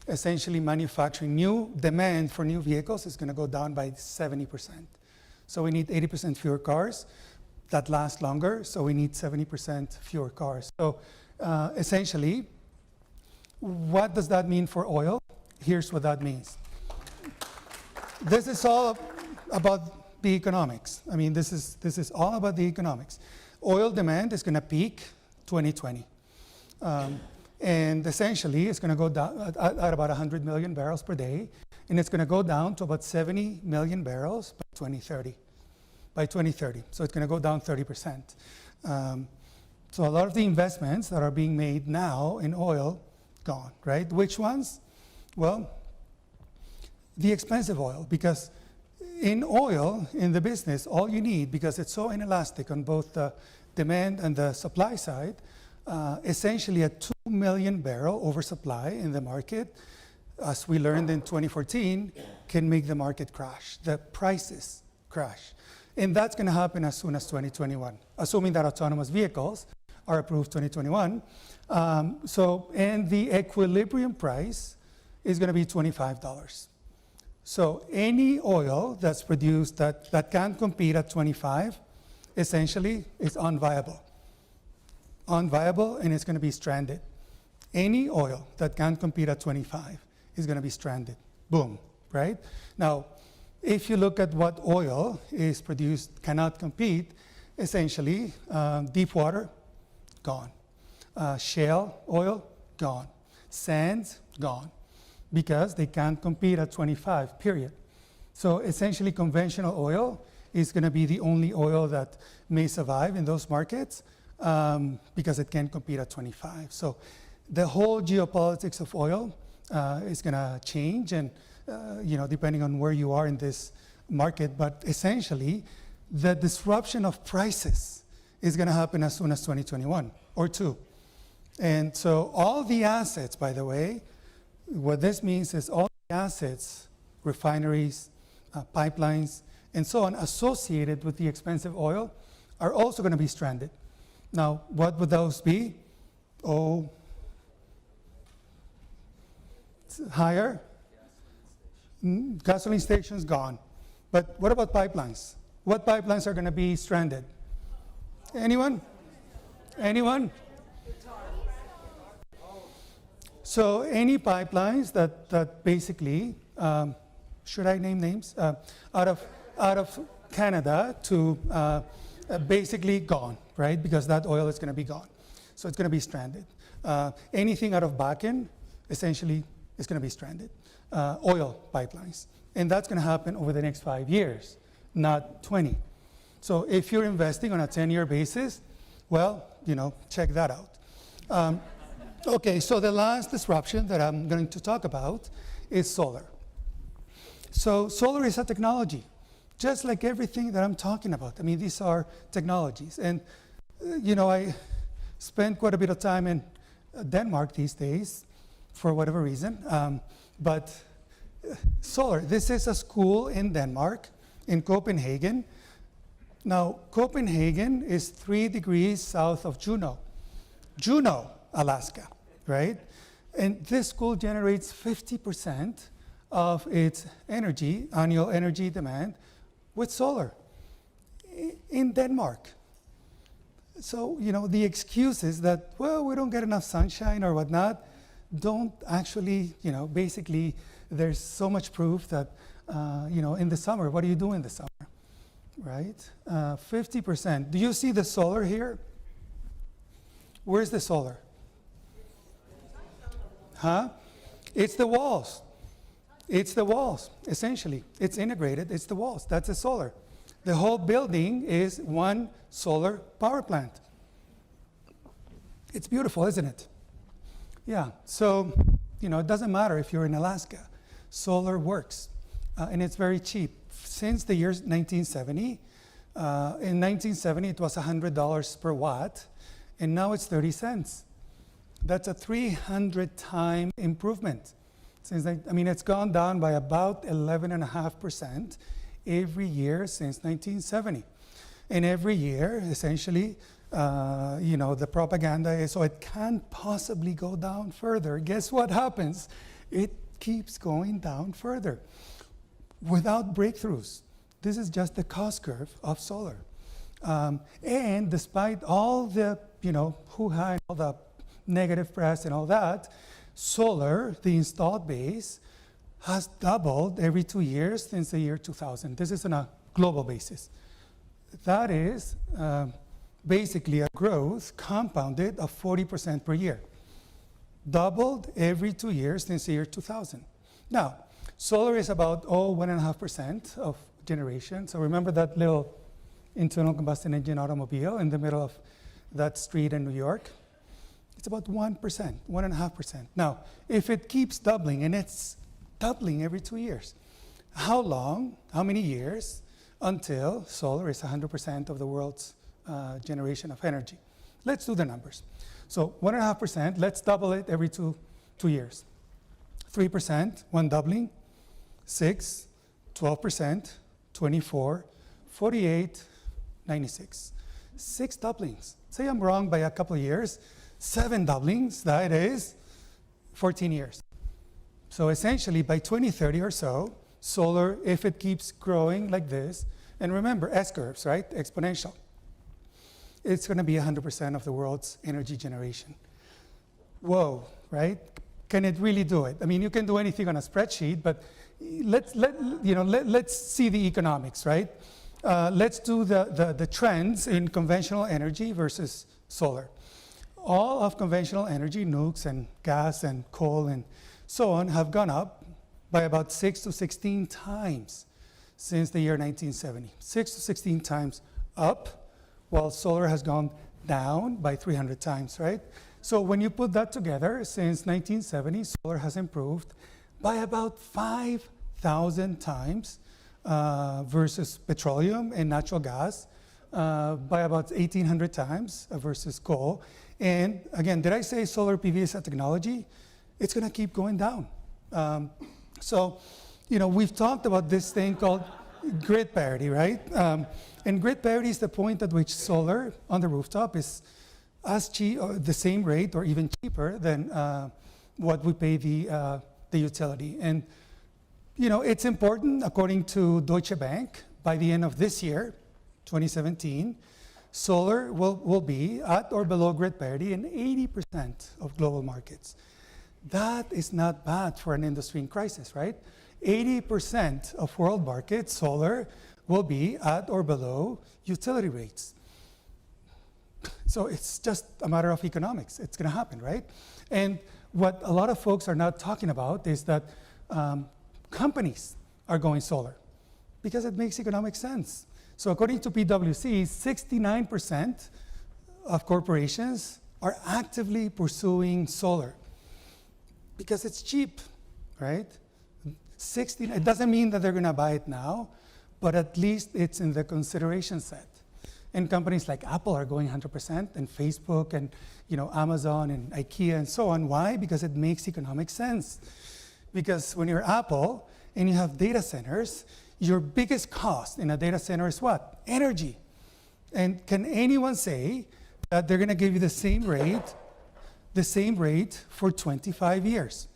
essentially manufacturing new demand for new vehicles is going to go down by 70%. So we need 80% fewer cars that last longer, so we need 70% fewer cars. So essentially, what does that mean for oil? Here's what that means. This is all about the economics. I mean, this is all about the economics. Oil demand is going to peak 2020. And essentially, it's going to go down at about 100 million barrels per day, and it's going to go down to about 70 million barrels by 2030. By 2030, so it's going to go down 30%. So a lot of the investments that are being made now in oil, gone, right? Which ones? Well, the expensive oil, because in oil, in the business, all you need, because it's so inelastic on both the demand and the supply side, essentially a 2 million barrel oversupply in the market, as we learned in 2014, can make the market crash, the prices crash. And that's going to happen as soon as 2021, assuming that autonomous vehicles are approved 2021. And the equilibrium price is going to be $25. So any oil that's produced that can't compete at 25, essentially, is unviable. Unviable, and it's going to be stranded. Any oil that can't compete at 25 is going to be stranded. Boom, right? Now, if you look at what oil is produced, cannot compete, essentially, deep water, gone. Shale oil, gone. Sands, gone. Because they can't compete at 25, period. So essentially, conventional oil is going to be the only oil that may survive in those markets, because it can't compete at 25. So the whole geopolitics of oil is going to change, and depending on where you are in this market. But essentially, the disruption of prices is going to happen as soon as 2021 or 2. And so all the assets, by the way, what this means is all the assets, refineries, pipelines, and so on, associated with the expensive oil, are also going to be stranded. Now, what would those be? Oh, higher? Gasoline stations, gone. But what about pipelines? What pipelines are going to be stranded? Anyone? Anyone? So any pipelines that basically, should I name names? Out of Canada to basically gone, right? Because that oil is going to be gone. So it's going to be stranded. Anything out of Bakken, essentially is going to be stranded, oil pipelines. And that's going to happen over the next 5 years, not 20. So if you're investing on a 10-year basis, well, check that out. Okay, so the last disruption that I'm going to talk about is solar. So solar is a technology, just like everything that I'm talking about. I mean, these are technologies. And, I spend quite a bit of time in Denmark these days, for whatever reason. But solar, this is a school in Denmark, in Copenhagen. Now, Copenhagen is 3 degrees south of Juneau, Alaska, right? And this school generates 50% of its energy, annual energy demand, with solar in Denmark. So, the excuses that, well, we don't get enough sunshine or whatnot, don't actually, basically, there's so much proof that, in the summer, what do you do in the summer, right? 50%. Do you see the solar here? Where's the solar? Huh? It's the walls. It's the walls, essentially. It's integrated. It's the walls. That's the solar. The whole building is one solar power plant. It's beautiful, isn't it? Yeah. So, it doesn't matter if you're in Alaska. Solar works. And it's very cheap. Since the year 1970, in 1970, it was $100 per watt. And now it's 30 cents. That's a 300-time improvement. It's gone down by about 11.5% every year since 1970. And every year, essentially, the propaganda is, so it can't possibly go down further. Guess what happens? It keeps going down further without breakthroughs. This is just the cost curve of solar. And despite all the, hoo-ha and all the negative press and all that, solar, the installed base, has doubled every 2 years since the year 2000. This is on a global basis. That is basically a growth compounded of 40% per year. Doubled every 2 years since the year 2000. Now, solar is about 1.5% of generation. So remember that little internal combustion engine automobile in the middle of that street in New York? It's about 1%, 1.5%. Now, if it keeps doubling, and it's doubling every 2 years, how many years until solar is 100% of the world's generation of energy? Let's do the numbers. So 1.5%, let's double it every two years. 3%, one doubling, 6, 12%, 24, 48, 96. 6 doublings. Say I'm wrong by a couple of years. 7 doublings, that is 14 years. So essentially, by 2030 or so, solar, if it keeps growing like this, and remember, S-curves, right? Exponential. It's going to be 100% of the world's energy generation. Whoa, right? Can it really do it? I mean, you can do anything on a spreadsheet, but let's see the economics, right? Let's do the trends in conventional energy versus solar. All of conventional energy, nukes and gas and coal and so on, have gone up by about 6 to 16 times since the year 1970. 6 to 16 times up, while solar has gone down by 300 times, right? So when you put that together, since 1970, solar has improved by about 5,000 times versus petroleum and natural gas, by about 1,800 times versus coal. And again, did I say solar PV is a technology? It's going to keep going down. So, we've talked about this thing called grid parity, right? And grid parity is the point at which solar on the rooftop is as cheap, or the same rate, or even cheaper than what we pay the utility. And it's important, according to Deutsche Bank, by the end of this year, 2017, solar will be at or below grid parity in 80% of global markets. That is not bad for an industry in crisis, right? 80% of world markets, solar will be at or below utility rates. So it's just a matter of economics. It's going to happen, right? And what a lot of folks are not talking about is that companies are going solar because it makes economic sense. So according to PwC, 69% of corporations are actively pursuing solar because it's cheap, right? It doesn't mean that they're going to buy it now, but at least it's in the consideration set. And companies like Apple are going 100%, and Facebook, and Amazon, and IKEA, and so on. Why? Because it makes economic sense. Because when you're Apple and you have data centers, your biggest cost in a data center is what? Energy. And can anyone say that they're going to give you the same rate for 25 years?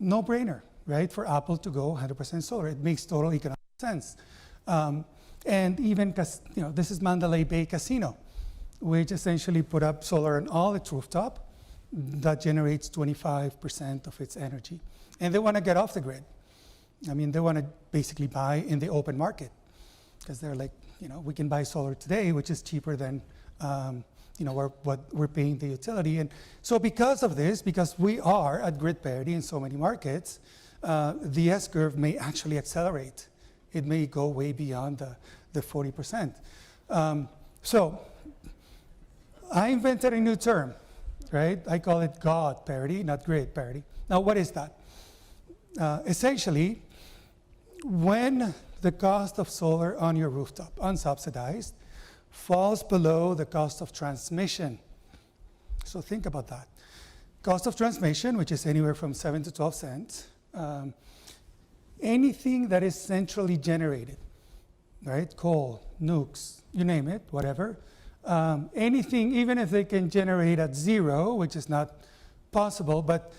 No brainer, right? For Apple to go 100% solar. It makes total economic sense. And even, this is Mandalay Bay Casino, which essentially put up solar on all its rooftop that generates 25% of its energy. And they want to get off the grid. I mean, they want to basically buy in the open market because they're like, we can buy solar today, which is cheaper than what we're paying the utility. And so because of this, because we are at grid parity in so many markets, the S-curve may actually accelerate. It may go way beyond the 40%. So I invented a new term, right? I call it God parity, not grid parity. Now, what is that? Essentially, when the cost of solar on your rooftop, unsubsidized, falls below the cost of transmission. So think about that. Cost of transmission, which is anywhere from 7 to 12 cents. Anything that is centrally generated, right? Coal, nukes, you name it, whatever. Anything, even if they can generate at zero, which is not possible, but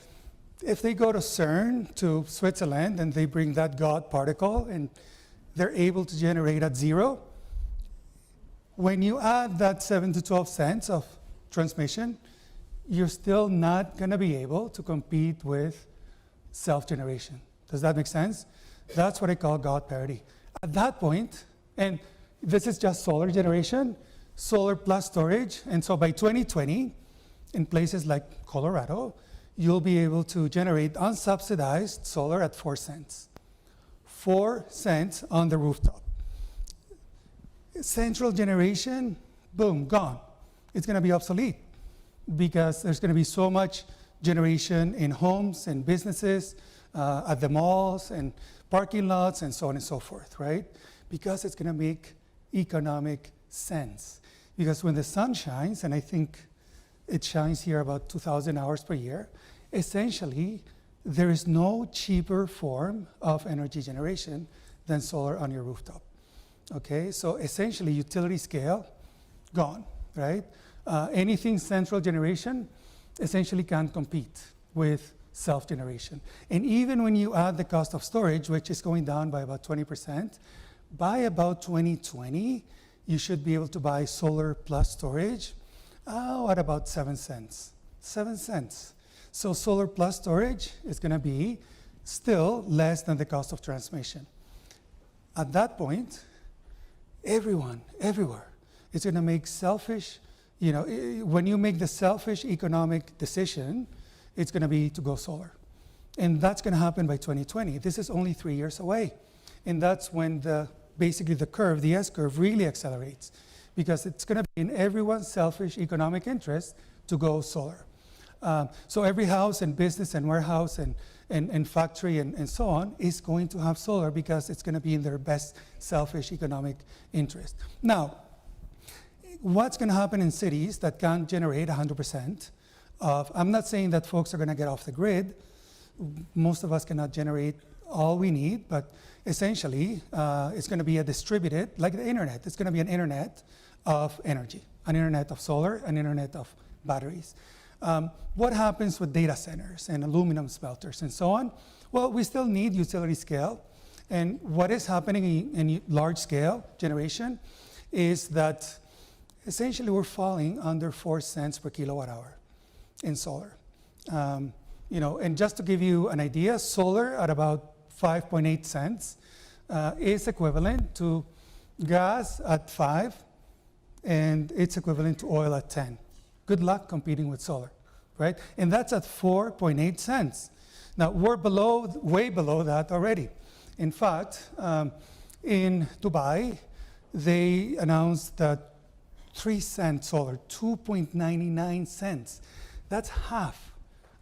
if they go to CERN, to Switzerland, and they bring that God particle, and they're able to generate at zero, when you add that 7 to 12 cents of transmission, you're still not going to be able to compete with self-generation. Does that make sense? That's what I call God parity. At that point, and this is just solar generation, solar plus storage, and so by 2020, in places like Colorado, you'll be able to generate unsubsidized solar at 4 cents. 4 cents on the rooftop. Central generation, boom, gone. It's going to be obsolete because there's going to be so much generation in homes and businesses, at the malls and parking lots and so on and so forth, right? Because it's going to make economic sense. Because when the sun shines, and I think it shines here about 2,000 hours per year, essentially, there is no cheaper form of energy generation than solar on your rooftop. Okay, so essentially utility scale, gone, right? Anything central generation essentially can't compete with self-generation. And even when you add the cost of storage, which is going down by about 20%, by about 2020, you should be able to buy solar plus storage at about 7 cents. 7 cents. So solar plus storage is going to be still less than the cost of transmission. At that point, everyone, everywhere, is going to make selfish, when you make the selfish economic decision, it's going to be to go solar. And that's going to happen by 2020. This is only 3 years away. And that's when basically the curve, the S-curve, really accelerates because it's going to be in everyone's selfish economic interest to go solar. So every house and business and warehouse and factory and so on is going to have solar because it's going to be in their best selfish economic interest. Now, what's going to happen in cities that can't generate 100% of, I'm not saying that folks are going to get off the grid. Most of us cannot generate all we need, but essentially it's going to be a distributed, like the internet, it's going to be an internet of energy, an internet of solar, an internet of batteries. What happens with data centers and aluminum smelters and so on? Well, we still need utility scale. And what is happening in large scale generation is that essentially we're falling under 4 cents per kilowatt hour in solar. And just to give you an idea, solar at about 5.8 cents is equivalent to gas at 5, and it's equivalent to oil at 10. Good luck competing with solar, right? And that's at 4.8 cents. Now, we're way below that already. In fact, in Dubai, they announced that 3 cent solar, 2.99 cents. That's half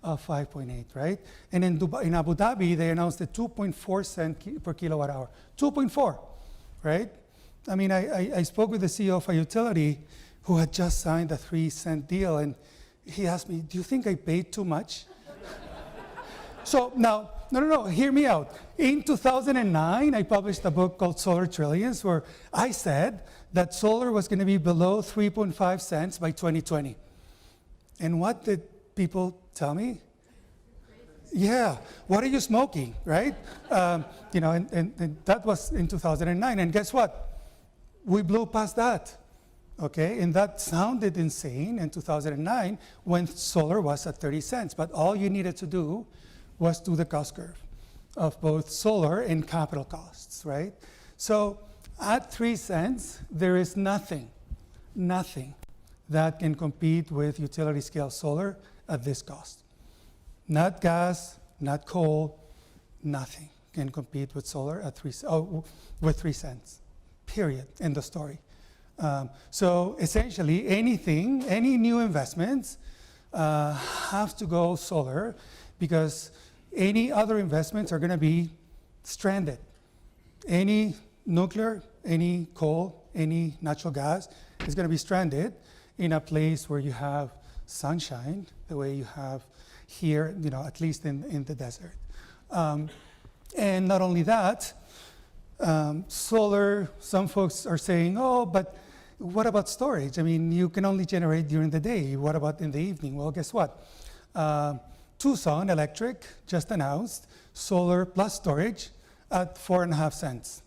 of 5.8, right? And in Abu Dhabi, they announced a 2.4 cent per kilowatt hour. 2.4, right? I mean, I spoke with the CEO of a utility who had just signed a 3 cent deal, and he asked me, do you think I paid too much? So now, no, hear me out. In 2009, I published a book called Solar Trillions, where I said that solar was going to be below 3.5 cents by 2020. And what did people tell me? Yeah, what are you smoking, right? And that was in 2009. And guess what? We blew past that, okay? And that sounded insane in 2009 when solar was at 30 cents. But all you needed to do was do the cost curve of both solar and capital costs, right? So at 3 cents, there is nothing that can compete with utility scale solar at this cost. Not gas, not coal, nothing can compete with solar at with 3 cents, period, end of story. So essentially any new investments have to go solar because any other investments are going to be stranded. Any nuclear, any coal, any natural gas is going to be stranded in a place where you have sunshine, the way you have here, at least in the desert. And not only that, solar, some folks are saying, oh, but what about storage? I mean, you can only generate during the day. What about in the evening? Well, guess what? Tucson Electric just announced solar plus storage at 4.5 cents.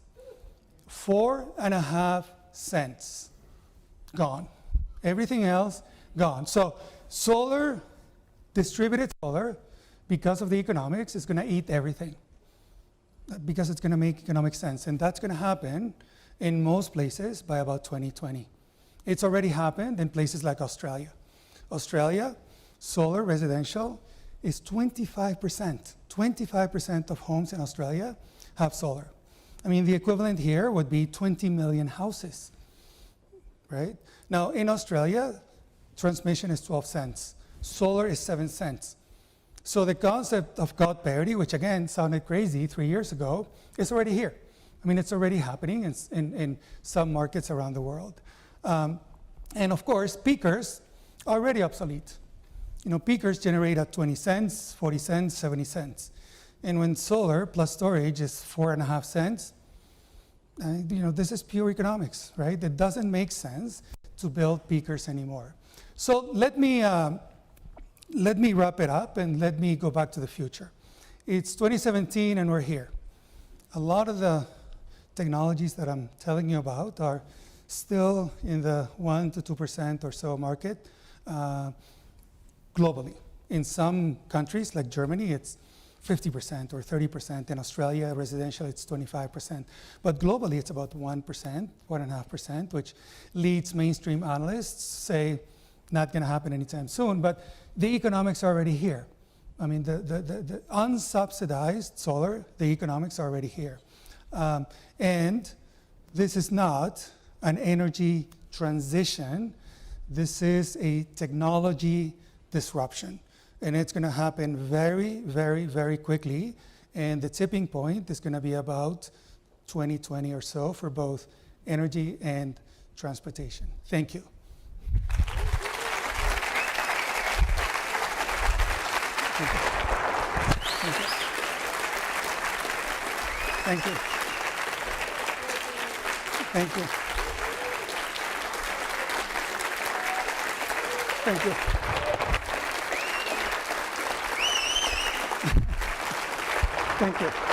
4.5 cents gone. Everything else gone. So solar, distributed solar, because of the economics, is going to eat everything because it's going to make economic sense. And that's going to happen in most places by about 2020. It's already happened in places like Australia. Australia, solar residential is 25%. 25% of homes in Australia have solar. I mean, the equivalent here would be 20 million houses, right? Now, in Australia, transmission is 12 cents. Solar is 7 cents. So the concept of God parity, which again sounded crazy 3 years ago, is already here. I mean, it's already happening in some markets around the world. And of course, peakers are already obsolete. Peakers generate at 20 cents, 40 cents, 70 cents. And when solar plus storage is 4.5 cents, this is pure economics, right? It doesn't make sense to build peakers anymore. So let me wrap it up and let me go back to the future. It's 2017 and we're here. A lot of the technologies that I'm telling you about are still in the 1% to 2% or so market globally. In some countries like Germany, it's 50% or 30%. In Australia, residential, it's 25%. But globally, it's about 1%, 1.5%, which leads mainstream analysts say not going to happen anytime soon. But the economics are already here. I mean, the unsubsidized solar, the economics are already here. And this is not an energy transition. This is a technology disruption. And it's going to happen very, very, very quickly. And the tipping point is going to be about 2020 or so for both energy and transportation. Thank you. Thank you. Thank you. Thank you. Thank you.